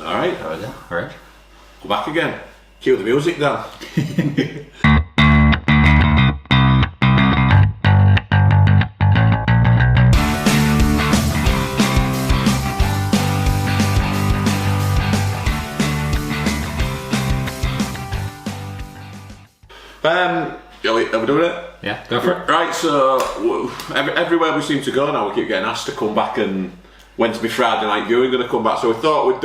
Alright. Alright. Go back again. Cue the music down. Are we doing it? Yeah, go for it. Right, so everywhere we seem to go now, we keep getting asked to come back, and when's my Friday night viewing going to come back? So we thought we'd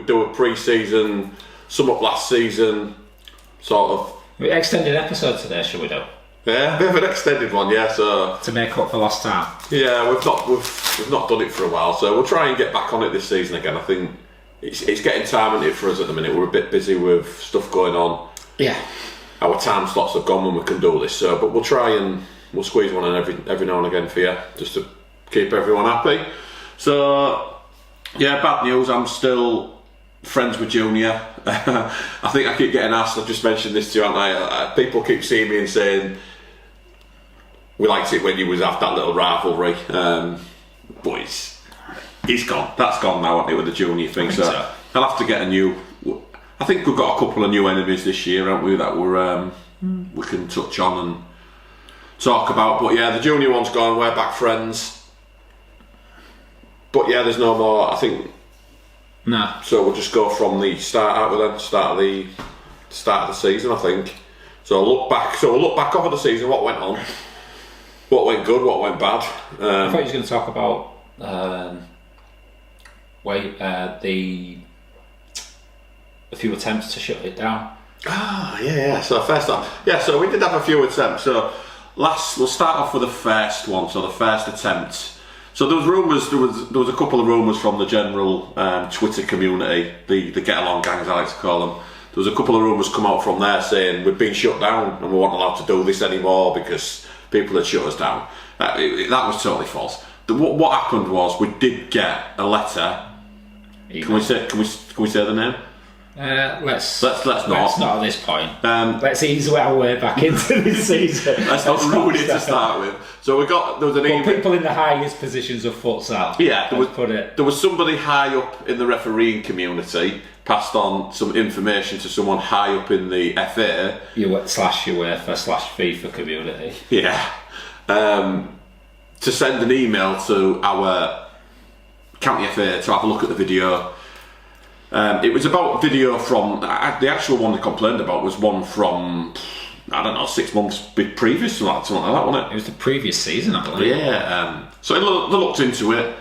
do a pre-season, sum up last season, sort of. We extended episode today, shall we do? Yeah, a bit of an extended one, yeah. So to make up for lost time. Yeah, we've not done it for a while, so we'll try and get back on it this season again. I think it's getting time into it for us at the minute. We're a bit busy with stuff going on. Yeah. Our time slots have gone when we can do this, so but we'll try and we'll squeeze one in every now and again for you, just to keep everyone happy. So yeah, bad news. I'm still friends with Junior. I think I keep getting asked. I've just mentioned this to you, haven't I? People keep seeing me and saying we liked it when you was have that little rivalry, but he's gone. That's gone now, hasn't it, with the Junior thing? So I'll have to get a new. I think we've got a couple of new enemies this year, haven't we, that we can touch on and talk about. But yeah, the Junior one's gone, we're back friends. But yeah, there's no more, I think. No. So we'll just go from the start out with them, start of the season, I think. So we'll look back over the season, what went on, what went good, what went bad. I thought you were going to talk about a few attempts to shut it down. Yeah. So first off, so we did have a few attempts. So we'll start off with the first one. So the first attempt. So there was rumours. There was a couple of rumours from the general Twitter community, the get along gangs, I like to call them. There was a couple of rumours come out from there saying we'd been shut down and we weren't allowed to do this anymore because people had shut us down. That was totally false. What happened was we did get a letter. Can we say the name? Let's not at this point. Let's ease our way back into this season. Let's not ruin it to start with. So there was an email. People in the highest positions of futsal. Yeah, there was somebody high up in the refereeing community passed on some information to someone high up in the FA. UEFA/FIFA community. Yeah. To send an email to our county FA to have a look at the video. It was about video from the actual one they complained about was one from 6 months previous to that, something like that, wasn't it? It was the previous season, I believe. Yeah. So they looked into it.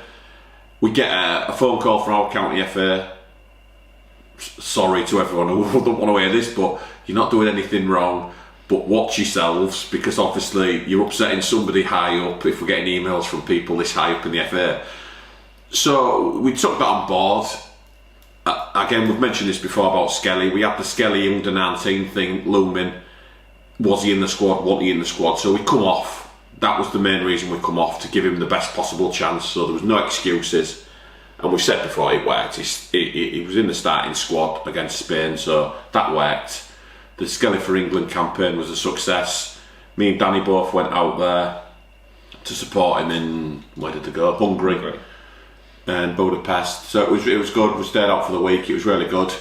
We get a phone call from our county FA. Sorry to everyone who don't want to hear this, but you're not doing anything wrong. But watch yourselves, because obviously you're upsetting somebody high up if we're getting emails from people this high up in the FA. So we took that on board. Again, we've mentioned this before about Skelly. We had the Skelly under 19 thing looming. Was he in the squad? Wasn't he in the squad? So we come off. That was the main reason we come off, to give him the best possible chance. So there was no excuses. And we said before, it worked. He was in the starting squad against Spain, so that worked. The Skelly for England campaign was a success. Me and Danny both went out there to support him in, where did they go? Hungary. And Budapest. So it was good. We stayed out for the week. It was really good.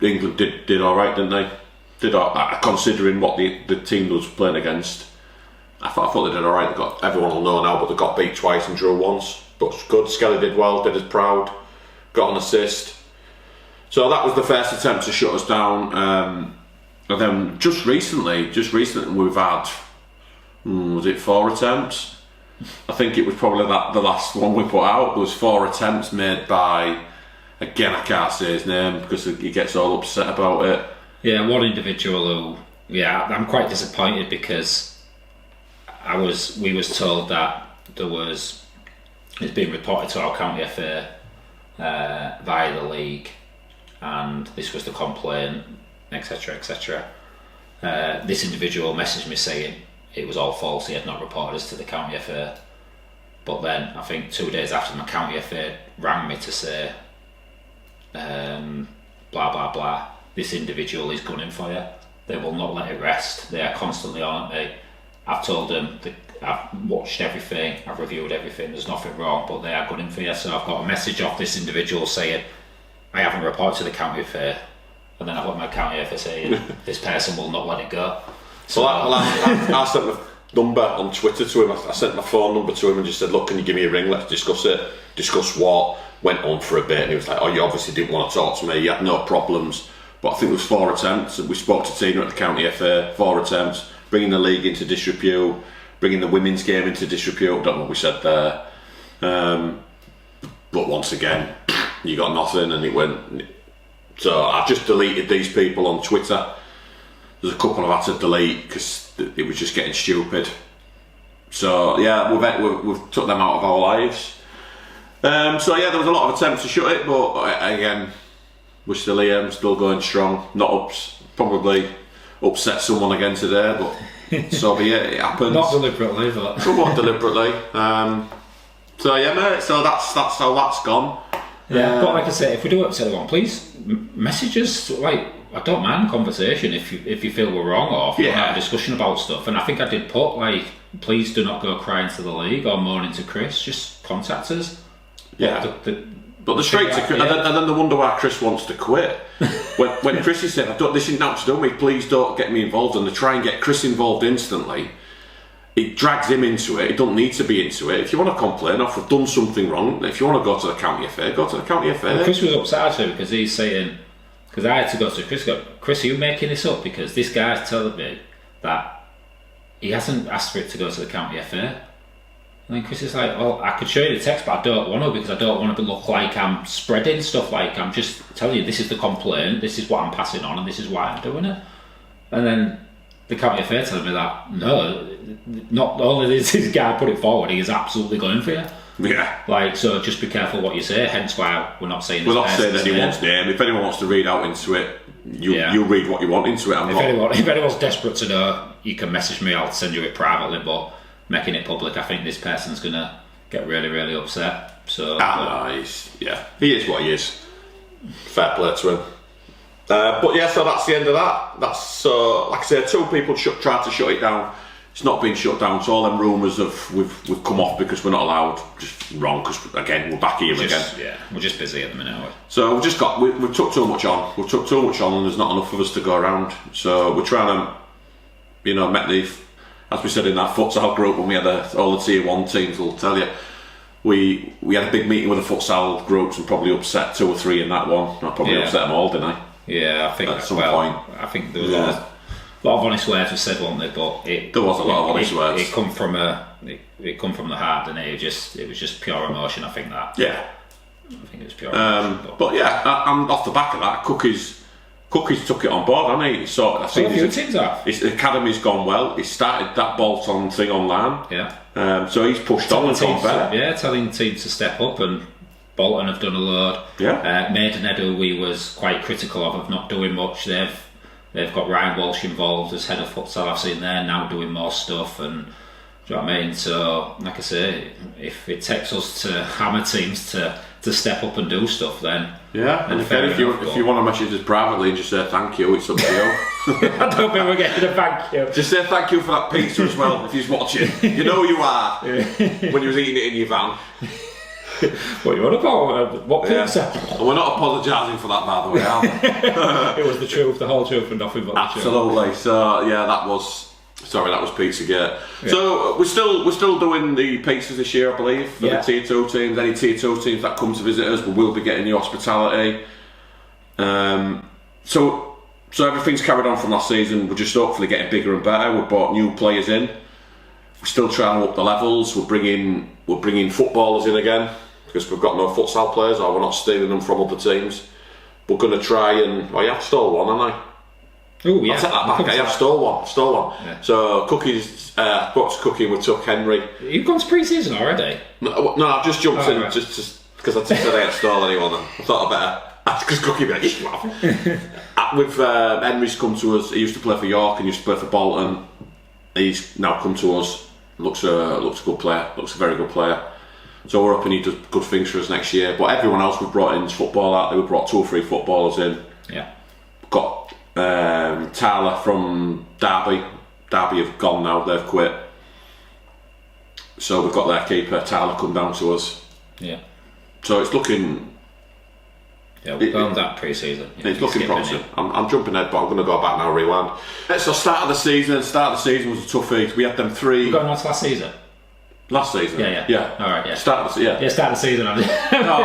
England did all right, didn't they? Considering what the team was playing against. I thought they did all right. They got, everyone will know now, but they got beat twice and drew once. But it's good. Skelly did well. Did us proud. Got an assist. So that was the first attempt to shut us down. And then just recently we've had was it 4 attempts? I think it was probably the last one we put out. There was 4 attempts made by, again, I can't say his name because he gets all upset about it. Yeah, one individual who, I'm quite disappointed because we was told that it's been reported to our county FA via the league, and this was the complaint, etc. This individual messaged me saying it was all false. He had not reported us to the county FA. But then I think 2 days after, my county FA rang me to say, blah blah blah. This individual is gunning for you. They will not let it rest. They are constantly on me. I've told them I've watched everything. I've reviewed everything. There's nothing wrong, but they are gunning for you. So I've got a message off this individual saying, I haven't reported to the county affair, and then I've got my county FA saying this person will not let it go. So I sent my number on Twitter to him. I sent my phone number to him and just said, look, can you give me a ring? Let's discuss it. Discuss what went on for a bit, and he was like, oh, you obviously didn't want to talk to me. You had no problems. But I think it was 4 attempts. We spoke to Tina at the county FA. 4 attempts, bringing the league into disrepute, bringing the women's game into disrepute. Don't know what we said there. But once again, you got nothing, and it went. So I just deleted these people on Twitter. There's a couple I've had to delete because it was just getting stupid. So yeah, we've took them out of our lives. So yeah, there was a lot of attempts to shut it, but again, we're still here, still going strong. Probably upset someone again today, but so be it. It happens. Not deliberately, but somewhat deliberately. So yeah, mate. So that's how that's gone. Yeah, but like I say, if we do upset anyone, please message us. Like, I don't mind conversation if you feel we're wrong, or if you want to have a discussion about stuff. And I think I did put, like, please do not go crying to the league or moaning to Chris. Just contact us. Yeah. But the straight to Chris, and then they wonder why Chris wants to quit. when Chris is saying, this isn't out to do me, please don't get me involved, and they try and get Chris involved instantly, it drags him into it. It don't need to be into it. If you want to complain, if we've done something wrong, if you want to go to the county FA, go to the county FA. Well, Chris was upset actually because he's saying, because I had to go to Chris, Chris, are you making this up? Because this guy's telling me that he hasn't asked for it to go to the county FA. And then Chris is like, well, I could show you the text, but I don't want to, because I don't want to look like I'm spreading stuff. Like, I'm just telling you, this is the complaint, this is what I'm passing on, and this is why I'm doing it. And then the county FA telling me that, no, not only does this guy put it forward, he is absolutely going for you. Yeah. Like, so just be careful what you say, hence why we're not saying we're not saying anyone's name. If anyone wants to read out into it, you read what you want into it. If anyone's desperate to know, you can message me, I'll send you it privately, but making it public, I think this person's going to get really, really upset. So, he is what he is. Fair play to him. But yeah, so that's the end of that. That's so, like I said, 2 people tried to shut it down. It's not been shut down. So all them rumours we've come off because we're not allowed. Just wrong, because again we're back here again. Yeah, we're just busy at the minute, aren't we? So we've took too much on. We've took too much on, and there's not enough of us to go around. So we're trying to, met the, as we said in that futsal group when we had all the tier 1 teams. I'll tell you, we had a big meeting with the futsal groups and probably upset 2 or 3 in that one. I probably upset them all, didn't I? Yeah, I think at some point. I think there was a lot of honest words were said, wasn't there? But there was a lot of honest words. It come from the heart, and it was just pure emotion. I think that. Yeah. I think it was pure emotion. But yeah, and off the back of that, Cookies took it on board, hasn't he? So I think a few teams have. His academy's gone well. He started that bolt-on thing online. Yeah. So he's pushed on and gone better. Yeah, telling teams to step up, and Bolton have done a load. Yeah. Maidenhead, who we was quite critical of not doing much. They've got Ryan Walsh involved as head of futsal. I've seen they're now doing more stuff, and do you know what I mean? So, like I say, if it takes us to hammer teams to step up and do stuff, then and again, if you want to message us privately and just say thank you, it's up to you. I don't think we're getting a thank you. Just say thank you for that pizza as well. If he's watching, you know who you are when you was eating it in your van. What you on about? What pizza? And we're not apologising for that, by the way, are we? It was the truth, the whole truth, and nothing but the truth. Absolutely. So yeah, that was Pizzagate. Yeah. So we're still doing the pizzas this year, I believe, for the tier 2 teams. Any tier 2 teams that come to visit us, we will be getting the hospitality. So everything's carried on from last season. We're just hopefully getting bigger and better. We've brought new players in. We're still trying to up the levels. We're bringing footballers in again, because we've got no futsal players, or we're not stealing them from other teams. We're going to try and... I've stole one, haven't I? Oh, yeah. I'll take that back. I've stole one. Yeah. So Cookies, box Cookie, we took Henry. You've gone to pre-season already? No, I've just jumped in just because I said I hadn't stole anyone. I thought I better... Because Cookie would be like, you have. With Henry's come to us. He used to play for York and used to play for Bolton. He's now come to us. Looks a good player. Looks a very good player. So we're hoping he does good things for us next year. But everyone else we've brought in is football out there. We've brought 2 or 3 footballers in. Yeah. Got Tyler from Derby. Derby have gone now. They've quit. So we've got their keeper Tyler come down to us. Yeah. So it's looking Yeah, we've gone that pre-season. It's looking promising. I'm jumping ahead, but I'm going to go back now, rewind. So start of the season was a toughie. We had them 3... We've gone on to last season? Last season? Yeah. All right, yeah. Start of the season. No,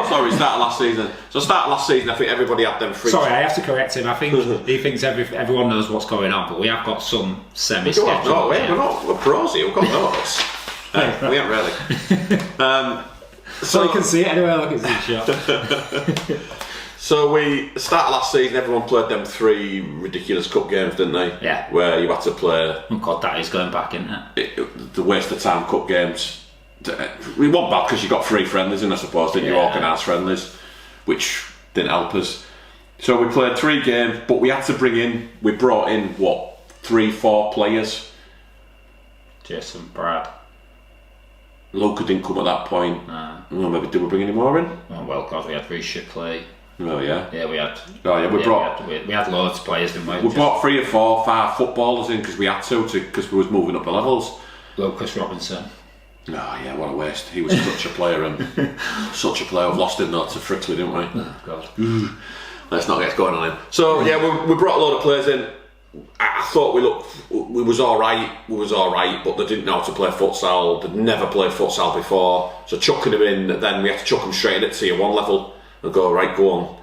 sorry, start of last season. So start of last season, I think everybody had them 3... Sorry, I have to correct him. I think he thinks everyone knows what's going on, but we have got some semi-scheduled... No, we're pros here, we've got notes. We ain't really. So you can see it anywhere, look at this shot. So we started last season, everyone played them 3 ridiculous cup games, didn't they? Yeah. Where you had to play... Oh God, that is going back, isn't it? The waste of time cup games. We weren't bad because you got 3 friendlies in, I suppose, didn't you? Organised friendlies, which didn't help us. So we played 3 games, but we had to we brought in, 3-4 players? Jason, Brad. Luca didn't come at that point. No. Well, maybe did we bring any more in? Oh, well, God, we had Risha Clay. Oh yeah. Yeah, we had. Oh yeah, we had loads of players, didn't we? We brought 3 or 4 far footballers in because we had to because we was moving up the levels. Lucas Robinson. Oh yeah, what a waste. He was such a player and such a player. We've lost him though to Frickley, didn't we? Oh God. Let's not get going on him. So yeah, we brought a load of players in. I thought we was alright, but they didn't know how to play futsal. They'd never played futsal before. So chucking them in, then we had to chuck them straight in at tier 1 level and go, right, go on.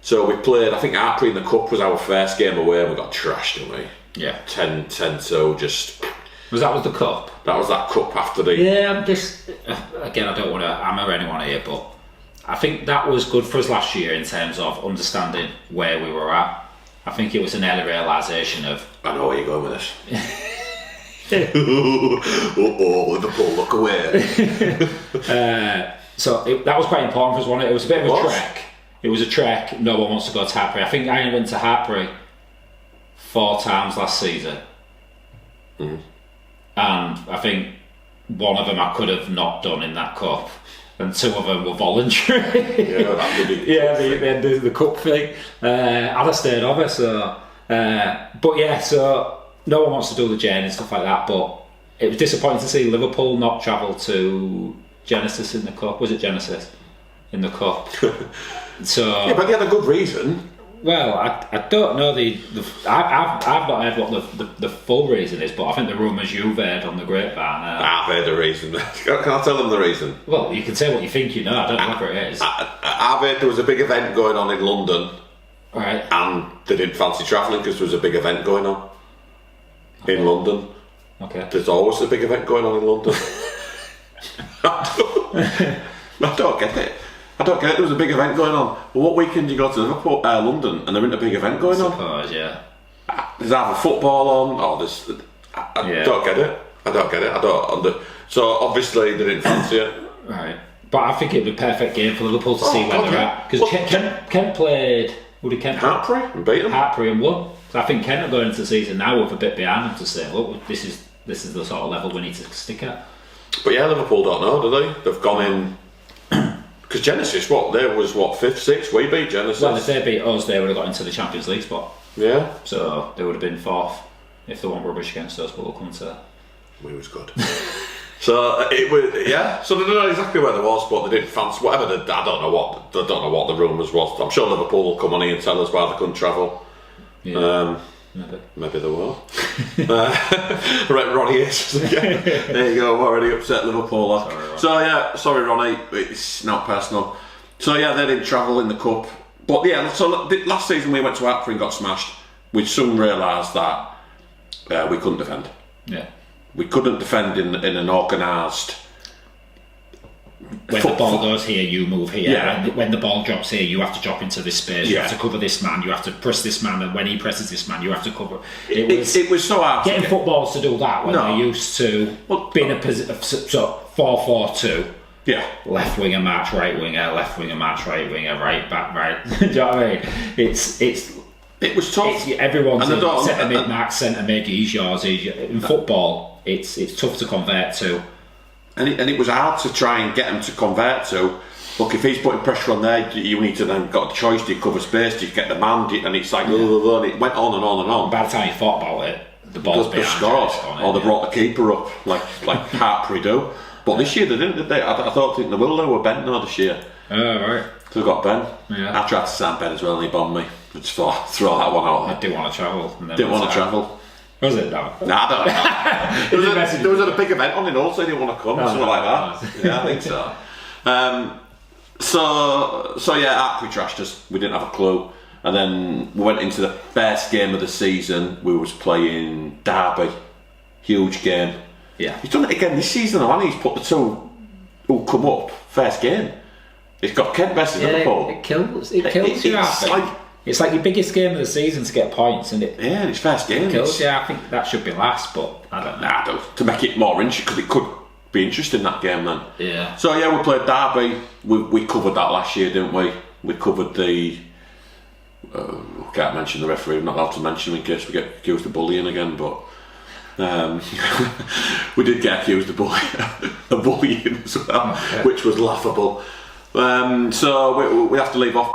So we played, I think Hartpury in the cup was our first game away and we got trashed, didn't we? Yeah. 10-2, just... Was that the cup? That was that cup after the... Yeah, I'm just... Again, I don't want to hammer anyone here, but I think that was good for us last year in terms of understanding where we were at. I think it was an early realisation of... I know where you're going with this. Liverpool, look away. So that was quite important for us, wasn't it? It was a bit of a trek. It was a trek. No one wants to go to Hartpury. I think I went to Hartpury 4 times last season. And I think one of them I could have not done in that cup. And 2 of them were voluntary. Yeah, that would be they had the cup thing. I'd have stayed over, so... but yeah, so no one wants to do the journey and stuff like that, but it was disappointing to see Liverpool not travel to Genesis in the cup. Was it Genesis in the cup? So yeah, but they had a good reason. Well, I don't know I've not heard what the full reason is, but I think the rumours you've heard on the grapevine. I've heard the reason. Can I tell them the reason? Well, you can say what you think you know. I don't know what it is. I've heard there was a big event going on in London, right? And they didn't fancy travelling because there was a big event going on in London. Okay. There's always a big event going on in London. I don't get it. There was a big event going on. Well, what weekend do you go to Liverpool, London, and there isn't a big event going on? Yeah. There's either football on, or there's... I don't get it. So obviously they didn't fancy it. Right. But I think it'd be a perfect game for Liverpool to see where they're at. Because Kent played... Who did Kent play? Hartpury and beat them. Hartpury and won. So I think Kent are going into the season now with a bit behind them to say, look, this is the sort of level we need to stick at. But yeah, Liverpool don't know, do they? They've gone in... Because Genesis, there was 5th, 6th, we beat Genesis. Well, if they beat us, they would have got into the Champions League spot. Yeah. So they would have been 4th if they weren't rubbish against us, but we'll come to that. We was good. So it was, yeah. So they don't know exactly where they was, but they didn't fancy whatever. I don't know what the rumours was. I'm sure Liverpool will come on here and tell us why they couldn't travel. Yeah. Maybe they will. Right, Ronnie is. There you go. I've already upset Liverpool. Sorry, Ronnie. It's not personal. So yeah, they didn't travel in the cup. But yeah, so last season we went to Hartpury and got smashed. We soon realised that we couldn't defend. Yeah. We couldn't defend in an organised... When the ball goes here, you move here. Yeah. When the ball drops here, you have to drop into this space. You have to cover this man. You have to press this man, and when he presses this man, you have to cover. It was so hard. Getting footballers to do that when they're used to being a position. So 4-4-2. Yeah. Left winger march, right winger, left winger march, right winger, right back, right. Do you know what I mean? It was tough. Everyone's centre mid, Max, centre mid. He's yours. In football, it's tough to convert to. And it was hard to try and get him to convert to. Look, if he's putting pressure on there, you need to then got a choice. Do you cover space? Do you get the man? And it's like, and it went on and on and on. By the time you thought about it, the ball's behind. They scored, or they brought the keeper up, like Hartpury do. But this year they didn't, did they? I don't think they will. They were bent now this year. Oh, right. So we got Ben. Yeah. I tried to sign Ben as well, and he bombed me. I just thought, throw that one out there. I didn't want to travel. Didn't want to travel. Was it that? Nah, I don't know. there was a big event on in Hull, so he didn't want to come, something like that. Yeah, I think so. So yeah, Ark, we trashed us. We didn't have a clue. And then we went into the first game of the season. We was playing Derby. Huge game. Yeah. He's done it again this season, hasn't he? He's put the two who come up first game. He's got Kent versus Liverpool. It kills you. It's like your biggest game of the season to get points, and it's first game. It kills you. I think that should be last, but I don't know. Nah, to make it more interesting, because it could be interesting, that game then. Yeah. So yeah, we played Derby. We covered that last year, didn't we? We covered the. I can't mention the referee. I'm not allowed to mention him in case we get accused of bullying again, but. We did get accused of bullying as well, which was laughable. So we have to leave off.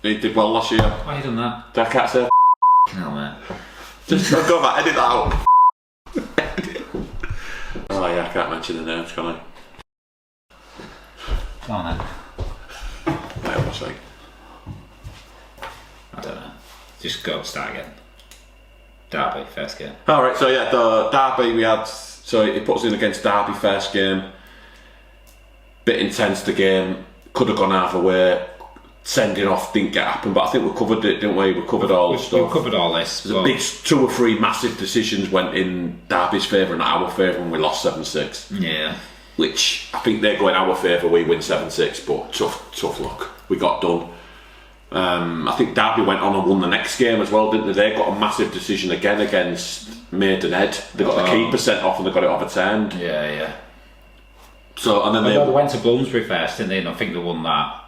He did well last year. Why you done that? I can't say. No, man. Just go back, edit that out. Oh yeah, I can't mention the names, can I? Come on then. What am I saying? I don't know. Just go start again. Derby, first game. Alright, so yeah, the Derby we had, so he puts in against Derby first game. Bit intense the game, could have gone either way. Sending off didn't get happen, but I think we covered it, didn't we? We covered all the stuff. We covered all this. There's a big 2 or 3 massive decisions went in Derby's favour and our favour, and we lost 7-6. Yeah. Which I think they're going our favour, we win 7-6, but tough luck. We got done. I think Derby went on and won the next game as well, didn't they? They got a massive decision again against Maidenhead. They got the keeper sent off and they got it overturned. Yeah. So and then they went to Bloomsbury first, didn't they? And I think they won that.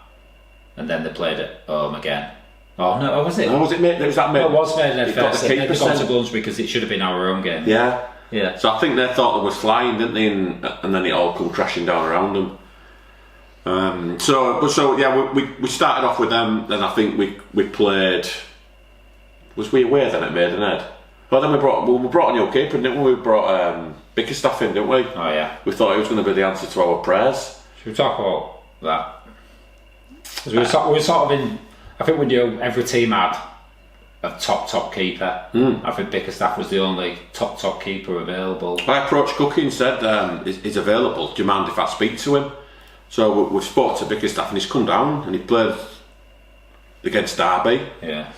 And then they played at home again. Oh no, was it? No, was it Maidenhead? Was that Maidenhead? It was Maidenhead first. The And then they got to sent... Bloomsbury because it should have been our own game. Yeah. So I think they thought they was flying, didn't they? And then it all come crashing down around them. So yeah, we started off with them. Then I think we played. Was we away then at Maidenhead? Well, then we brought a new keeper, didn't we? We brought Bickerstaff in, didn't we? Oh yeah. We thought he was going to be the answer to our prayers. Should we talk about that? Because we were sort of in. I think we knew every team had a top keeper. I think Bickerstaff was the only top keeper available. I approached Cookie and said, he's available. Do you mind if I speak to him? So we spoke to Bickerstaff and he's come down and he played against Derby. Yeah.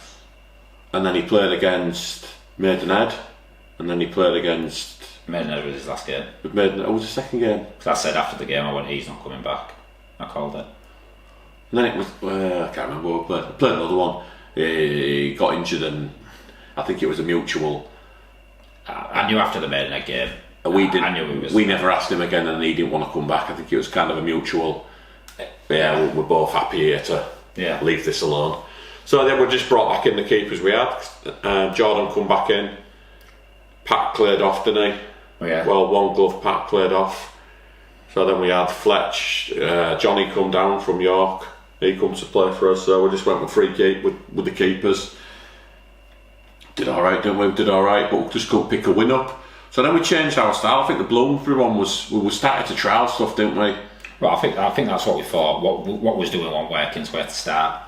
And then he played against Maidenhead. And then he played against... Maidenhead was his last game. Maidenhead, was the second game? Because I said after the game, I went, he's not coming back. I called it. And then it was, I can't remember what we played another one. He got injured and I think it was a mutual. I knew after the Maidenhead game. I knew we never asked him again and he didn't want to come back. I think it was kind of a mutual, we're both happy here to leave this alone. So then we just brought back in the keepers we had. Jordan come back in. Pat cleared off, didn't he? Oh, yeah. Well, one glove Pat cleared off. So then we had Fletch, Johnny come down from York. He come to play for us, so we just went with free keep with the keepers. Did alright, didn't we? Did alright, but we just couldn't pick a win up. So then we changed our style. I think the Bloomsbury one we were starting to trial stuff, didn't we? Well, I think that's what we thought. What was doing wasn't working, so we had to start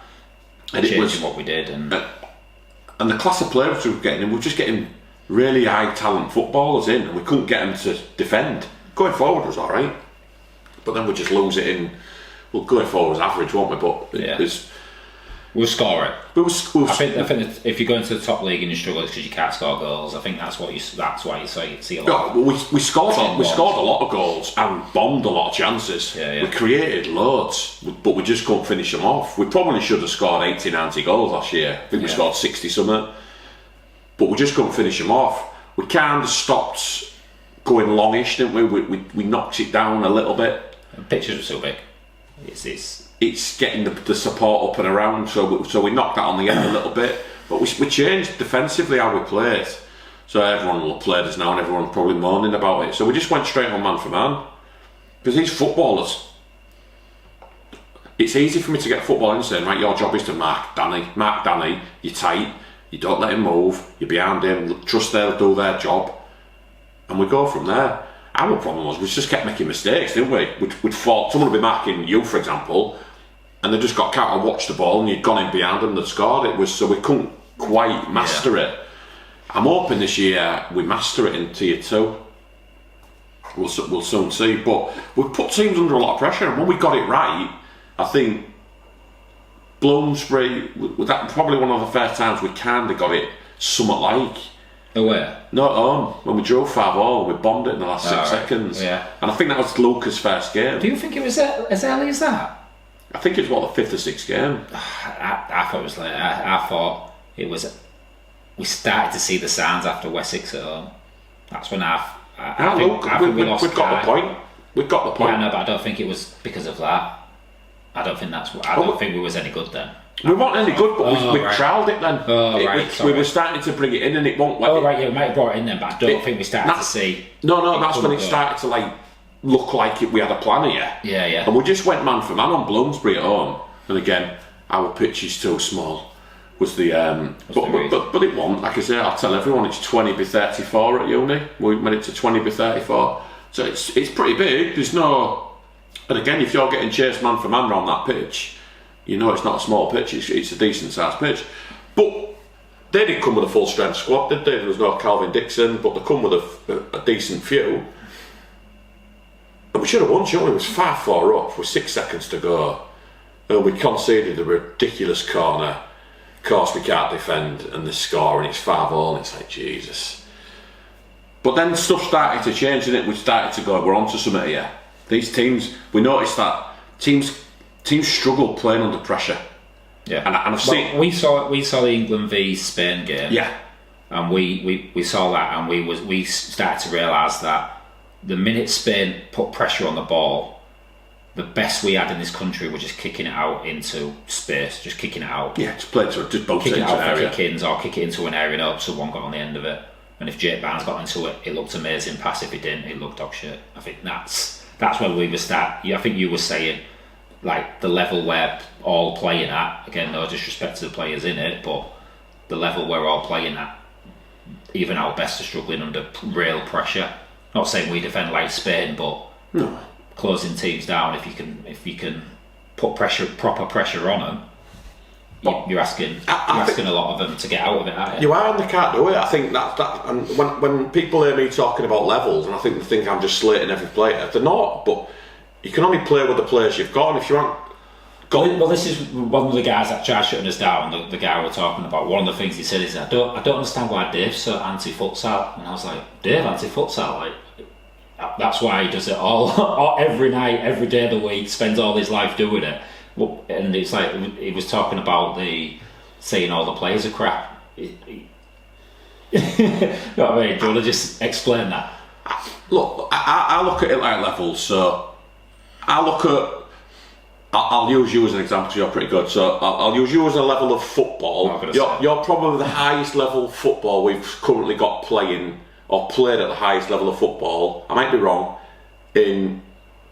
changing what we did. And the class of players we were getting, we were just getting really high talent footballers in, and we couldn't get them to defend. Going forward was alright, but then we just lose it in. Well, going forward was average, won't we? But we'll score it. I think if you go into the top league and you struggle, it's because you can't score goals. I think that's why you see a lot. No, we scored a lot of goals and bombed a lot of chances. Yeah. We created loads, but we just couldn't finish them off. We probably should have scored 80, 90 goals last year. I think we scored 60 something, but we just couldn't finish them off. We kind of stopped going longish, didn't we? We knocked it down a little bit. The pitches were so big. It's getting the support up and around, so we knocked that on the end a little bit, but we changed defensively how we played. So everyone played us now and everyone's probably moaning about it. So we just went straight on man for man. Because these footballers, it's easy for me to get football in saying, right, your job is to mark Danny, you're tight, you don't let him move, you're behind him, trust they'll do their job, and we go from there. Our problem was we just kept making mistakes, didn't we? We'd thought someone would be marking you, for example, and they just got caught and watched the ball, and you'd gone in behind them, they'd scored. It was so we couldn't quite master it. I'm hoping this year we master it in Tier 2. We'll soon see, but we've put teams under a lot of pressure, and when we got it right, I think Bloomsbury, that probably one of the first times we kind of got it somewhat like. Where? No, at home, when we drove 5-0, we bombed it in the last 6 seconds. Yeah. And I think that was Luca's first game. Do you think it was as early as that? I think it's the 5th or 6th game. I thought it was like I thought it was. We started to see the signs after Wessex at home. That's when I think we lost. We've got the point. We've got the point. Yeah, no, but I don't think it was because of that. I don't think that's. I don't think we was any good then. We weren't any good, but we trialled it then. We were starting to bring it in, and it won't. Right, yeah, we might have brought it in then, but I don't think we started to see. No, that's when it started to look like we had a plan here. Yeah. And we just went man for man on Bloomsbury at home, and again, our pitch is too small. Was the but it won't. Like I say, I'll tell everyone it's 20x34 at uni. We made it to 20x34, so it's pretty big. There's no. And again, if you're getting chased man for man around that pitch, you know it's not a small pitch, it's a decent sized pitch. But they didn't come with a full strength squad, did they? There was no Calvin Dixon, but they come with a decent few. And we should have won, shouldn't we? It was 5-4 up with 6 seconds to go. And we conceded a ridiculous corner. Of course we can't defend, and they score, and it's 5-all, and it's like, Jesus. But then stuff started to change, and we started to go, we're onto something here. These teams, we noticed that teams struggle playing under pressure. Yeah, and I've seen we saw the England v Spain game. Yeah, and we saw that, and we started to realise that the minute Spain put pressure on the ball, the best we had in this country was just kicking it out into space, just kicking it out. Yeah, just play to just both kick it out for area. kick-ins or kick it into an area and hope someone got on the end of it. And if Jake Barnes got into it, it looked amazing. Pass if he didn't, it looked dog shit. I think that's where we were I think you were saying like the level we're all playing at. Again, no disrespect to the players in it, but the level we're all playing at, even our best are struggling under real pressure. Not saying we defend like Spain, but closing teams down. If you can put proper pressure on them, you're asking a lot of them to get out of it, aren't you? You are, and they can't do it. I think that and when people hear me talking about levels, and I think they think I'm just slating every player, they're not. But you can only play with the players you've got, and if you aren't well, this is one of the guys that tried shutting us down. The guy we're talking about. One of the things he said is, I don't understand why Dave's so anti-futsal, and I was like, Dave, anti-futsal, like. That's why he does it all every night, every day of the week, spends all his life doing it. And it's like he was talking about saying all the players are crap. You know what I mean? Do you want to just explain that? Look, I look at it like levels. So I'll use you as an example because you're pretty good. So I'll use you as a level of football. You're probably the highest level of football we've currently got playing or played at the highest level of football. I might be wrong in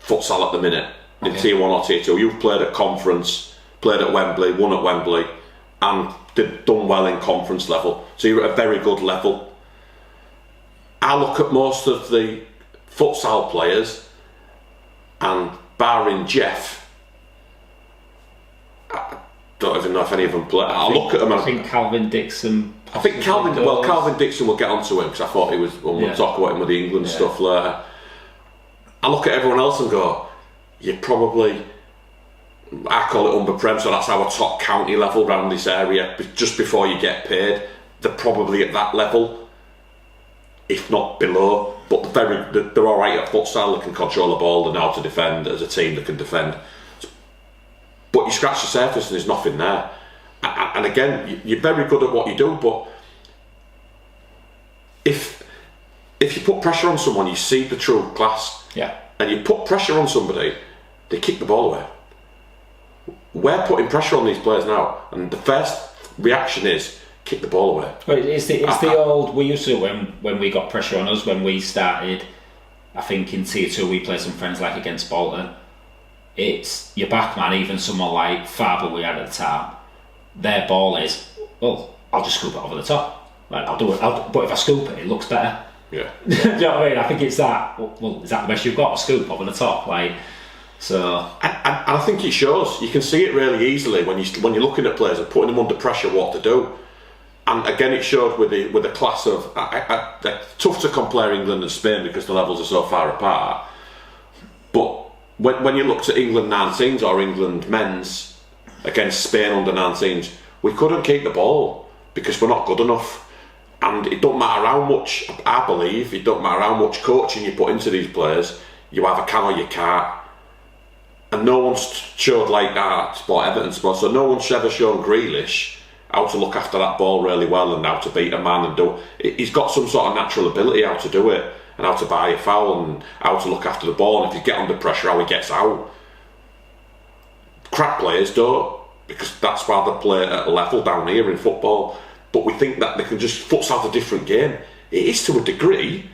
futsal at the minute. In Tier 1 or Tier 2, you've played at conference, played at Wembley, won at Wembley, and done well in conference level. So you're at a very good level. I look at most of the futsal players, and barring Jeff, I don't even know if any of them play. I look at them. I think Calvin Dixon. I think Calvin Dixon will get onto him because I thought he was. We'll talk about him with the England stuff later. I look at everyone else and go, you're probably, I call it under-prem, so that's our top county level around this area. Just before you get paid, they're probably at that level, if not below. But they're all right at futsal. They can control the ball. They know how to defend. As a team, they can defend. But you scratch the surface and there's nothing there. And again, you're very good at what you do, but if you put pressure on someone, you see the true class. Yeah. And you put pressure on somebody, they kick the ball away. We're putting pressure on these players now, and the first reaction is kick the ball away. Well, it's the old. We used to when we got pressure on us when we started. I think in Tier 2 we played some friends like against Bolton. It's your back man, even someone like Faber we had at the time. Their ball is, well, I'll just scoop it over the top. Like I'll do it. But if I scoop it, it looks better. Yeah. Do you know what I mean? I think it's that. Well, is that the best you've got? A scoop over the top, like. So, and I think it shows. You can see it really easily when you're looking at players and putting them under pressure what to do. And again, it showed with the class of. They're tough to compare England and Spain because the levels are so far apart. But when you looked at England 19s or England men's against Spain under 19s, we couldn't keep the ball because we're not good enough. And it don't matter how much, I believe, it don't matter how much coaching you put into these players, you either can or you can't. And no one's showed like that, what Everton sport. So no one's ever shown Grealish how to look after that ball really well and how to beat a man and do it. He's got some sort of natural ability how to do it and how to buy a foul and how to look after the ball. And if you get under pressure, how he gets out. Crap players don't, because that's why they play at a level down here in football. But we think that they can just futsal's a different game. It is to a degree,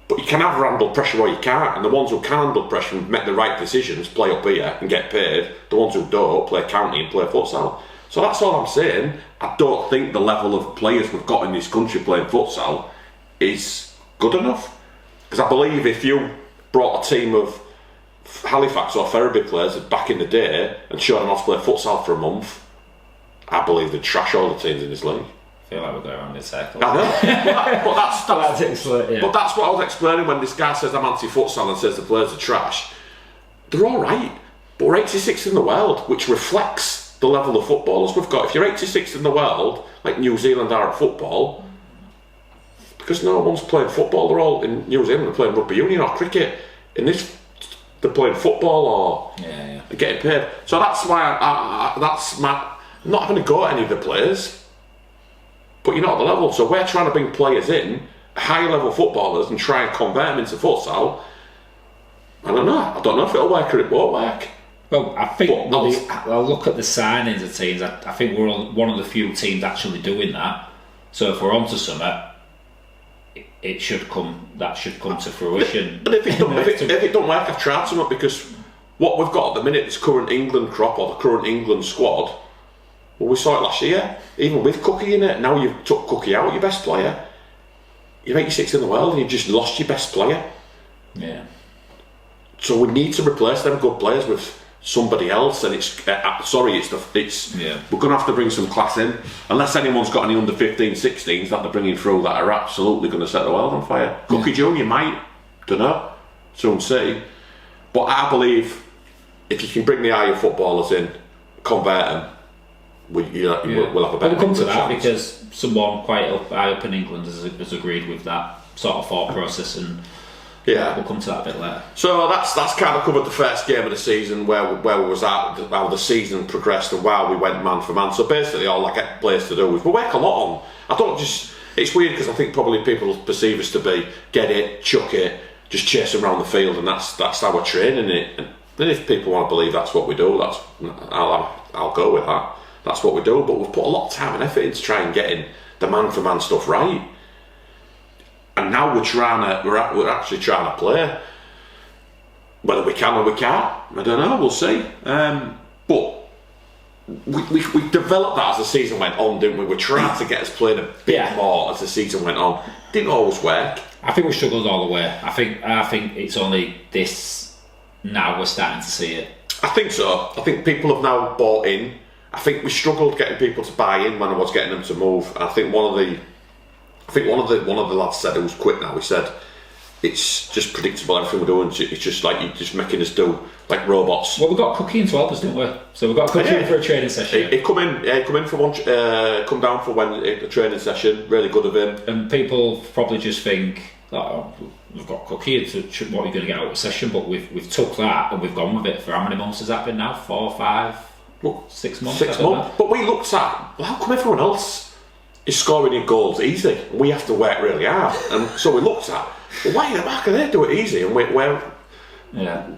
but you can either handle pressure or you can't. And the ones who can handle pressure and make the right decisions play up here and get paid. The ones who don't play county and play futsal. So that's all I'm saying. I don't think the level of players we've got in this country playing futsal is good enough. Because I believe if you brought a team of Halifax or Ferriby players back in the day and showed them how to play futsal for a month, I believe they'd trash all the teams in this league. I feel like we're going around in circles. I know. but that's what I was explaining when this guy says I'm anti-futsal and says the players are trash. They're all right, but we're 86th in the world, which reflects the level of footballers we've got. If you're 86th in the world, like New Zealand are at football, because no one's playing football, they're all in New Zealand, they're playing rugby union or cricket. In this, they're playing football or getting paid. So that's why that's my. I'm not having to go at any of the players, but you're not at the level. So we're trying to bring players in, higher level footballers, and try and convert them into futsal. I don't know if it'll work or it won't work. Well, I think I'll look at the signings of teams. I think we're one of the few teams actually doing that. So if we're onto something, it should come. That should come to fruition. And if it don't work, I've tried something, because what we've got at the minute, this current England crop or the current England squad. Well, we saw it last year, even with Cookie in it. Now you've took Cookie out, your best player. You're 86 in the world and you've just lost your best player. Yeah. So we need to replace them good players with somebody else, and we're going to have to bring some class in, unless anyone's got any under 15, 16s that they're bringing through that are absolutely going to set the world on fire. Cookie Junior might, don't know, soon see. But I believe if you can bring the higher footballers in, convert them, we'll have a better. We'll come to that chance. because someone quite high up in England has agreed with that sort of thought process, and we'll come to that a bit later. So that's kind of covered the first game of the season, where we was at, how the season progressed and why we went man for man. So basically all I get players to do is we work a lot on. It's weird because I think probably people perceive us to be get it, chuck it, just chase them around the field, and that's how we're training it. And if people want to believe that's what we do, I'll go with that. That's what we do, but we've put a lot of time and effort into trying getting the man-for-man stuff right. And now we're actually trying to play. Whether we can or we can't, I don't know, we'll see. But we developed that as the season went on, didn't we? We're trying to get us playing a bit more as the season went on. Didn't always work. I think we struggled all the way. I think it's only this, now we're starting to see it. I think so. I think people have now bought in. I think we struggled getting people to buy in when I was getting them to move. I think one of the lads said who's quit now. He said it's just predictable. Everything we're doing, it's just like you're just making us do like robots. Well, we got Cookie in to help us, didn't we? So we got Cookie in for a training session. He come in for one. Come down for a training session. Really good of him. And people probably just think, oh, we've got Cookie. What are you going to get out of a session? But we've took that and we've gone with it for how many months has that been now? 4, 5. 6 months. 6 months. But we looked at, well, how come everyone else is scoring in goals easy? We have to work really hard. And so we looked at, well, why can they do it easy? And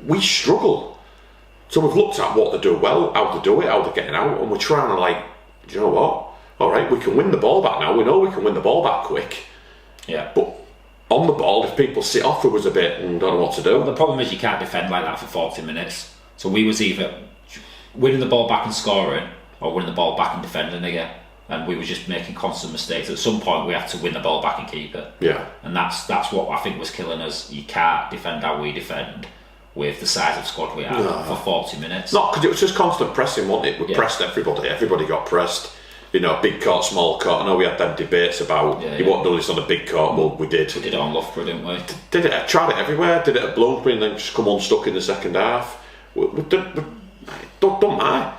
we struggle. So we've looked at what they do well, how they do it, how they're getting out, and we're trying to do you know what? All right, we can win the ball back now. We know we can win the ball back quick. Yeah. But on the ball, if people sit off with us a bit and don't know what to do. Well, the problem is you can't defend like that for 40 minutes. So we was either winning the ball back and scoring, or winning the ball back and defending again, and we were just making constant mistakes. At some point we had to win the ball back and keep it, and that's what I think was killing us. You can't defend how we defend, with the size of squad we had for 40 minutes. Not because it was just constant pressing, wasn't it? We pressed everybody. Everybody got pressed. You know, big court, small court. I know we had them debates about you won't do this on a big court. Well, we did. We did it on Loughborough, didn't we? Did it? Tried it everywhere. Did it at Bloomsbury and then just come unstuck in the second half. Don't mind.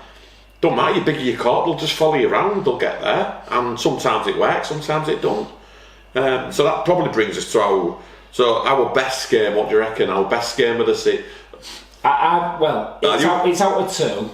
Don't matter, you bigger your court, they'll just follow you around, they'll get there, and sometimes it works, sometimes it don't. So that probably brings us to our best game. What do you reckon? Our best game of the season? It's out of two.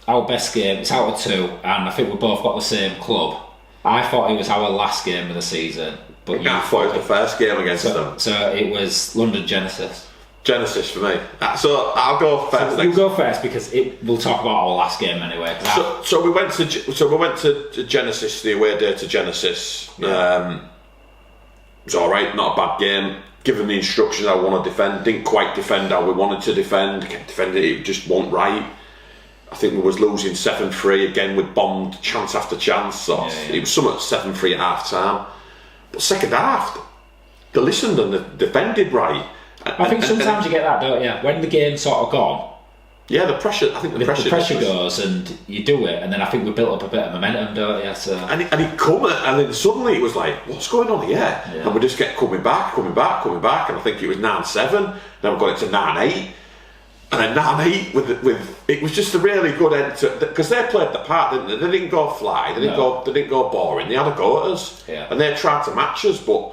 Our best game, it's out of two, and I think we both got the same club. I thought it was our last game of the season, but I thought it was the first game against them. So it was London Genesis. Genesis for me. So I'll go first. You go first because we'll talk about our last game anyway. So we went to Genesis, the away day to Genesis. Yeah. It was all right, not a bad game. Given the instructions I want to defend, didn't quite defend how we wanted to defend. Kept defending it just wasn't right. I think we was losing 7-3 again. We'd bombed chance after chance. So it was somewhat 7-3 at half time. But second half, they listened and they defended right. I think sometimes you get that, don't you? When the game's sort of gone. Yeah, the pressure. I think the pressure goes, and you do it, and then I think we built up a bit of momentum, don't you? So. And it come, and then suddenly it was like, what's going on here? Yeah. And we just kept coming back, and I think it was 9-7. Then we got it to 9-8, and then 9-8 with it was just a really good end to, because they played the part, didn't they? They didn't go fly, they didn't go boring. They had a go at us, and they tried to match us, but.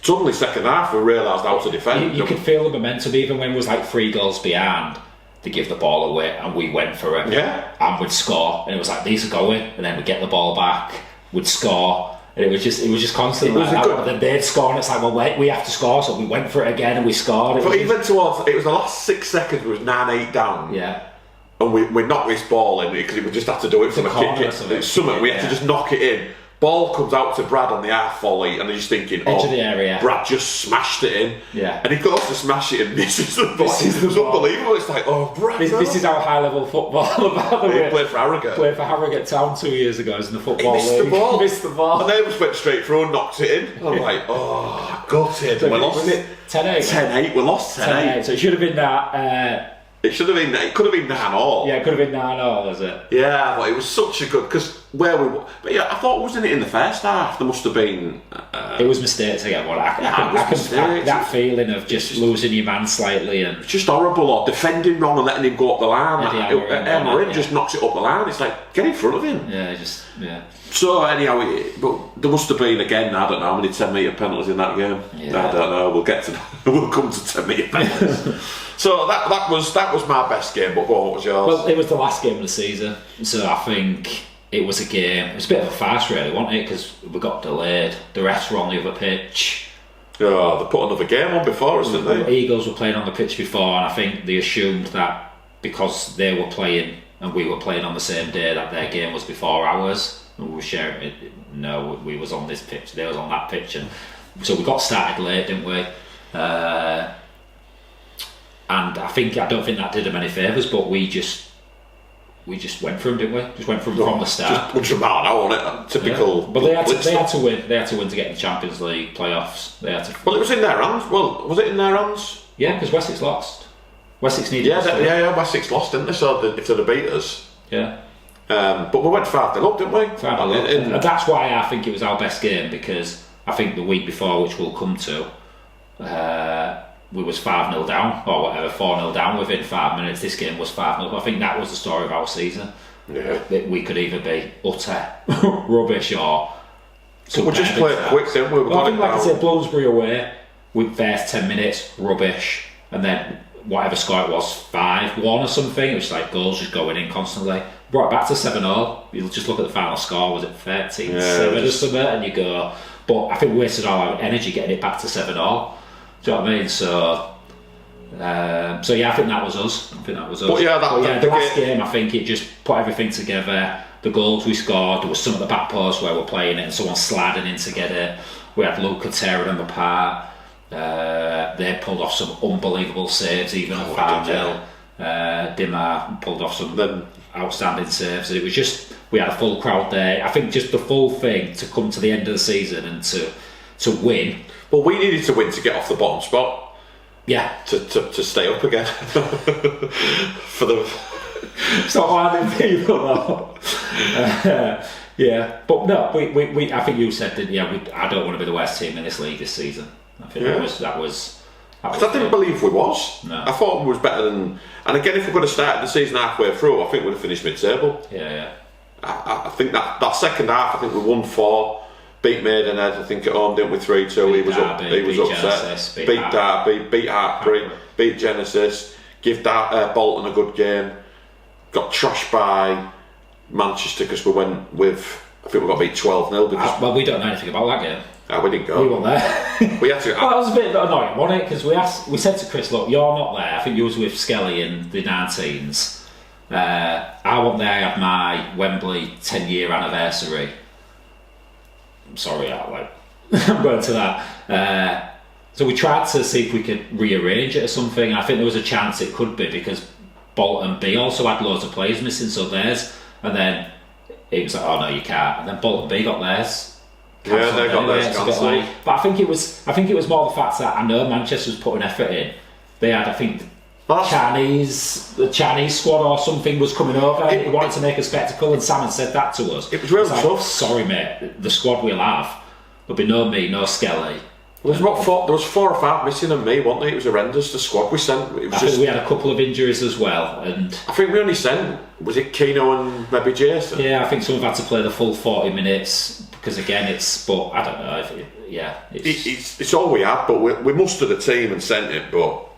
Suddenly, second half, we realised how to defend. You could feel the momentum, even when it was like 3 goals behind. They give the ball away, and we went for it. Yeah. And we'd score, and it was like these are going, and then we'd get the ball back, we'd score, and it was just constant. Then they'd score, and it's like, well, we have to score, so we went for it again, and we scored. But even towards, it was the last 6 seconds, we was 9-8 down. Yeah. And we knocked this ball in because we just had to do it from a kick. We had to just knock it in. Ball comes out to Brad on the half volley, and he's just thinking, edge of the area. Brad just smashed it in. Yeah. And he goes to smash it, and misses the ball. It's unbelievable. It's like, Brad. This is our high level football, about the way. He played for Harrogate. Played for Harrogate Town 2 years ago in the football league. He missed the ball. And they just went straight through and knocked it in. And I'm like, gutted. So we lost it 10-8. 10-8. We lost 10-8. So it should have been that. It could have been 9-all. Yeah, it could have been 9-all, was it? Yeah, but it was such a good, because where we were. But yeah, I thought, wasn't it in the first half? There must have been. It was mistakes again. That feeling of just losing your man slightly and. It's just horrible, or defending wrong and letting him go up the line. Emery just knocks it up the line. It's like, get in front of him. Yeah. So anyhow, but there must have been again. I don't know how many 10-metre penalties in that game. Yeah. I don't know. We'll get to that. We'll come to 10-metre penalties. So that was my best game. But what was yours? Well, it was the last game of the season, so I think it was a game. It was a bit of a farce, really, wasn't it? Because we got delayed. The refs were on the other pitch. Oh, they put another game on before us, didn't they? The Eagles were playing on the pitch before, and I think they assumed that because they were playing and we were playing on the same day, that their game was before ours. And we were sharing it. No, we was on this pitch. They was on that pitch, and so we got started late, didn't we? And I don't think that did them any favours, but we just went for them, didn't we? Just went for them from the start. Just about now, wasn't it? Typical. Yeah. But they had to win. They had to win to get in the Champions League playoffs. They had to. Well, it was in their hands. Well, was it in their hands? Yeah, because Wessex lost. Wessex needed. Yeah. Wessex lost, didn't they? So if they'd have beat us. Yeah. But we went 5-0 up, didn't we? 5-0. And that's why I think it was our best game, because I think the week before, which we'll come to, we was 5-0 down, or whatever, 4-0 down within 5 minutes. This game was 5-0. I think that was the story of our season. Yeah. That we could either be utter rubbish or. We just played quick, didn't we? I think, like I said, Bloomsbury away, with first 10 minutes, rubbish, and then whatever score it was, 5-1 or something. It was like goals just going in constantly. Brought it back to 7-0. You'll just look at the final score. Was it 13-7 or something? And you go. But I think we wasted all our energy getting it back to 7-0. Do you know what I mean? So yeah, I think that was us. But the last game, I think it just put everything together. The goals we scored, there was some at the back post where we're playing it and someone sliding in to get it. We had Luca tearing them apart. They pulled off some unbelievable saves, even at 5-0. Dimar pulled off some outstanding saves. It was just, we had a full crowd there. I think just the full thing to come to the end of the season and to win. Well, we needed to win to get off the bottom spot. to stay up again for the. Stop winding people up. But no, we I think you said that. I don't want to be the worst team in this league this season. I think that was. Because I didn't believe we was. No. I thought we was better than. And again, if we could have started the season halfway through, I think we'd have finished mid-table. Yeah. I think that second half, I think we won 4. Beat Maidenhead, I think at home, didn't we? 3-2. He was upset. Genesis, beat Derby, beat Hartbury, beat Genesis. Give Bolton a good game. Got trashed by Manchester because we went with. I think we got beat 12-0 because. Well, we don't know anything about that game. We didn't go. We weren't there. We had to. Well, that was a bit annoying, wasn't it? Because we said to Chris, look, you're not there. I think you was with Skelly in the 19s. I wasn't there. I had my Wembley 10-year anniversary. I'm sorry, I'm going to that. So we tried to see if we could rearrange it or something. I think there was a chance it could be because Bolton B also had loads of players missing, so theirs. And then it was like, oh no, you can't. And then Bolton B got theirs. Yeah, they got theirs cancelled. But I think it was more the fact that I know Manchester was putting effort in. They had, I think, the Chinese squad or something was coming over. They wanted to make a spectacle, and Sam had said that to us. It was really tough. Sorry, mate. The squad we'll have. There'll be no me, no Skelly. There was 4 or 5 missing and me, wasn't there? It was horrendous. The squad we sent. I think we had a couple of injuries as well, and I think we only sent. Was it Keno and maybe Jason? Yeah, I think some have had to play the full 40 minutes because again, but I don't know. It's all we had, but we mustered a team and sent it, but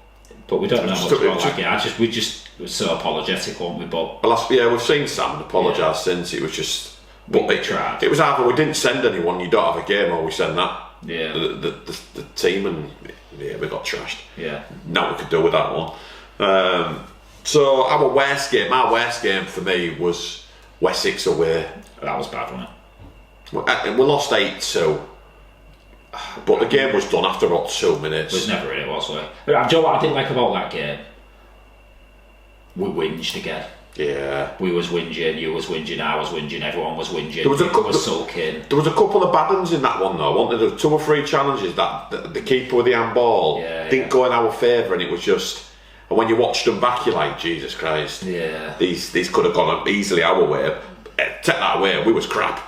we don't know much about that game. We just were so apologetic, weren't we? But we've seen Sam apologise since. It was just. But we tried. It was either we didn't send anyone, you don't have a game, or we send that. Yeah. The team, and we got trashed. Yeah. Now we could do with that one. So our worst game for me was Wessex away. That was bad, wasn't it? We lost 8-2. But the game was done after about 2 minutes. It was never really was, was it? Do you know what I didn't like about that game? We whinged again. Yeah. We was whinging, you was whinging, I was whinging, everyone was whinging, was sulking. There was a couple of bad ones in that one though, wasn't there? There were 2 or 3 challenges that the keeper with the handball didn't go in our favour, and it was just. And when you watched them back, you're like, Jesus Christ. Yeah. These could have gone easily our way. Take that away, we was crap.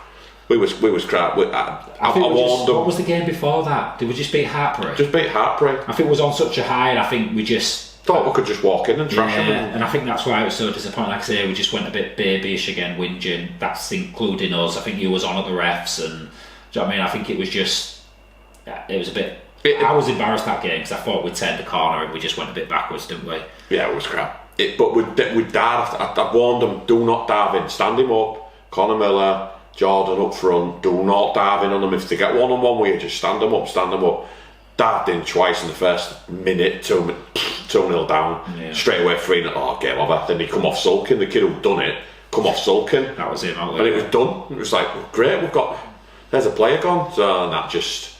We was crap. I warned them. What was the game before that? Did we just beat Hartbury? Just beat Hartbury. I think it was on such a high, and I think we just. Thought we could just walk in and trash them. And I think that's why I was so disappointed. Like I say, we just went a bit babyish again, whinging. That's including us. I think you was on at the refs, and do you know what I mean? I think it was just. It was a bit. I was embarrassed that game because I thought we'd turned the corner and we just went a bit backwards, didn't we? Yeah, it was crap. But we'd dive. I warned them, do not dive in. Stand him up. Conor Miller, Jordan up front. Do not dive in on them. If they get 1-on-1 with you, just stand them up. Dived in twice in the first minute, 2-0 down. Yeah. Straight away 3-0. Oh, game over. Then he come off sulking. The kid who'd done it come off sulking. That was him. And it was done. It was like, great, there's a player gone. So and that just.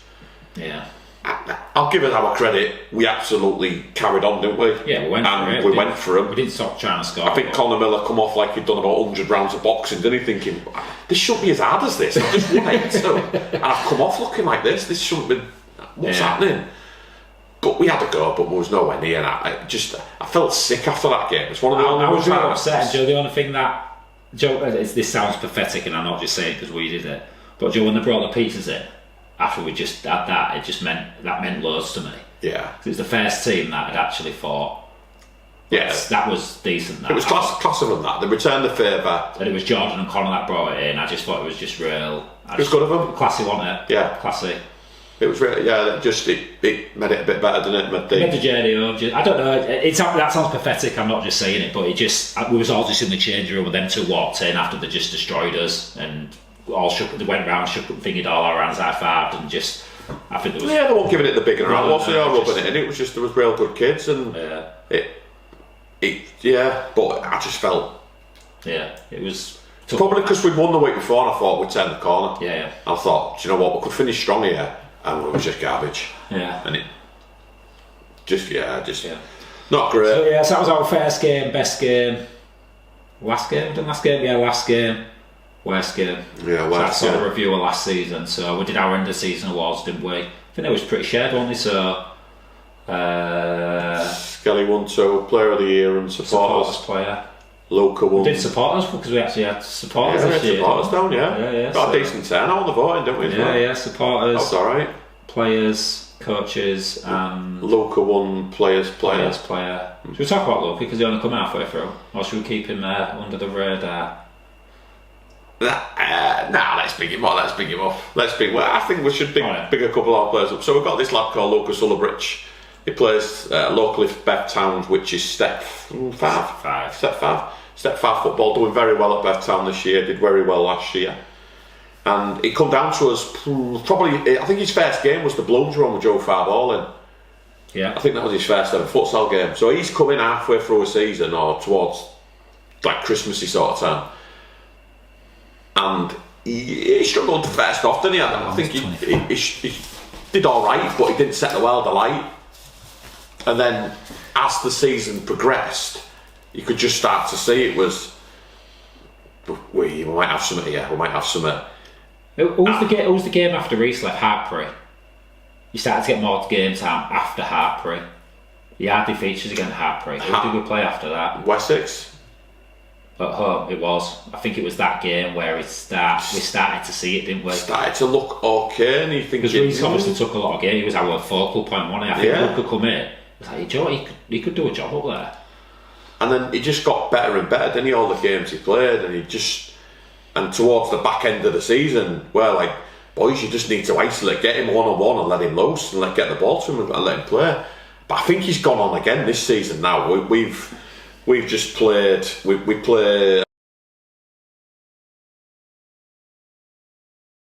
Yeah. I'll give it our credit. We absolutely carried on, didn't we? Yeah, we went for it. We went for him. We didn't stop trying to score. I think Conor Miller come off like he'd done about 100 rounds of boxing, didn't he? Thinking, this shouldn't be as hard as this. I just won 8-2. And I've come off looking like this. This shouldn't be. What's happening? But we had to go, but there was nowhere near. And I felt sick after that game. It's one of the only. I was really upset. Joe, the only thing that this sounds pathetic, and I'm not just saying because we did it. But Joe, when they brought the pizzas in after we just had that, it just meant loads to me. Yeah, it was the first team that had actually fought. Yeah, that was decent. It was class of them. That they returned the favour, and it was Jordan and Conor that brought it in. I just thought it was just real. It was good of them. Classy, wasn't it? Yeah, classy. It was really, it made it a bit better, didn't it? Made the journey home. I don't know. That sounds pathetic. I'm not just saying it, but we was all just in the changing room with them 2 walked in after they just destroyed us and all shook. They went round, shook, fingered all our hands, high-fived, and just. I think there was. Yeah, they weren't giving it the bigger round. Also, they are rubbing it in. It was just there was real good kids, and But I just felt. Yeah, it was. Probably because we'd won the week before, and I thought we'd turn the corner. Yeah. I thought, do you know what? We could finish strong here. And it was just garbage. Yeah. And it just not great. So so that was our first game, best game. Last game? Last game. Worst game. Yeah, worst game. So that's sort of a review of last season. So we did our end of season awards, didn't we? I think it was pretty shared, wasn't it? So Kelly won 2, Player of the Year and supporters player. Luca won. We did supporters because we actually had supporters this year. Supporters down, yeah. Got a decent turnout on the voting, didn't we? Yeah, supporters. That's all right. Players, coaches, and Luca won player. Should we talk about Luca because he only come halfway through, or should we keep him there under the radar? Let's big him up. I think we should big a couple of our players up. So we've got this lad called Lucas Ullabridge. He plays locally for Bevtown, which is step 5. Step 5 football, doing very well at Bevtown this year. Did very well last year. And it come down to us probably. I think his first game was the Blooms run with Joe Farballing. Yeah, I think that was his first ever futsal game. So he's coming halfway through a season or towards like Christmassy sort of time. And he struggled to first off, didn't he? I think he did all right, but he didn't set the world alight. And then, as the season progressed, you could just start to see it was. We might have something here. We might have something. Who was the game after East left Hartpury? You started to get more game time after Hartpury. You hardly features against Hartpury. Who did we play after that? Wessex. At home, it was. I think it was that game where we started to see it, didn't we? Started to look okay, and you think because Reece obviously took a lot of game. He was our focal point, wasn't he? I think Luke could come in. It was like, Joe, he could do a job up there. And then he just got better and better, didn't he? All the games he played, and towards the back end of the season, well, like, boys, you just need to isolate, get him one-on-one and let him loose and get the ball to him and let him play. But I think he's gone on again this season now. We've just played. We play